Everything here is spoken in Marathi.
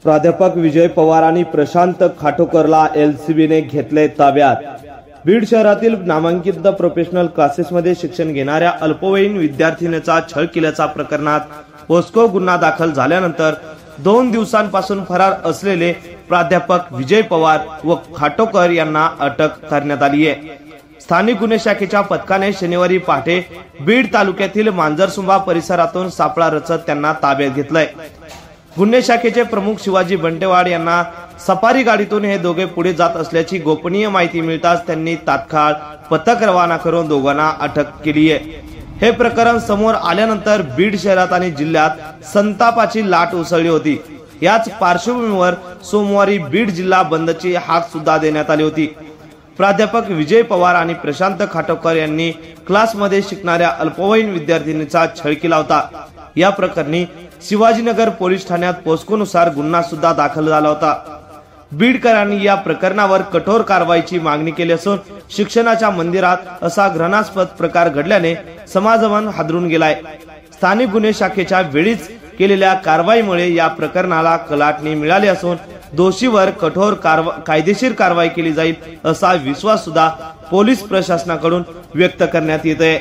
प्राध्यापक विजय पवार आणि प्रशांत खाटोकरला एलसीबीने घेतले ताब्यात। बीड शहरातील नामांकित प्रोफेशनल क्लासेसमध्ये शिक्षण घेणाऱ्या अल्पवयीन विद्यार्थिनीचा छळ केल्याच्या प्रकरणात पोस्को गुन्हा दाखल झाल्यानंतर 2 दिवसांपासून फरार असलेले प्राध्यापक विजय पवार व खाटोकर यांना अटक करण्यात आली आहे। स्थानिक गुन्हे शाखेच्या पथकाने शनिवारी पहाटे बीड तालुक्यातील मांजरसुंबा परिसरातून सापळा रचत त्यांना ताब्यात घेतलंय। गुन्हे शाखेचे प्रमुख शिवाजी बंटेवाड यांना सफारी गाडीतून हे दोघे पुढे जात असल्याची गोपनीय माहिती मिळताच त्यांनी तात्काळ पथक रवाना करून दोघांना अटक केली आहे। हे प्रकरण समोर आल्यानंतर बीड शहरात आणि जिल्ह्यात संतापाची लाट उसळली होती। याच पार्श्वभूमीवर सोमवारी बीड जिल्हा बंदची हाक सुद्धा देण्यात आली होती। प्राध्यापक विजय पवार आणि प्रशांत खाटोकर यांनी क्लासमध्ये शिकणाऱ्या अल्पवयीन विद्यार्थिनीचा छळ केला होता। या प्रकरणी शिवाजीनगर पोलीस ठाण्यात पोस्कोनुसार गुन्हा सुद्धा दाखल झाला होता। बीडकरांनी या प्रकरणावर कठोर कारवाईची मागणी केली असून शिक्षणाच्या मंदिरात असा घृणास्पद प्रकार घडल्याने समाजमन हादरून गेलाय। स्थानिक गुन्हे शाखेच्या वेळीच केलेल्या कारवाईमुळे या प्रकरणाला कलाटणी मिळाली असून दोषीवर कठोर कायदेशीर कारवाई केली जाईल असा विश्वास सुद्धा पोलीस प्रशासनाकडून व्यक्त करण्यात येत आहे।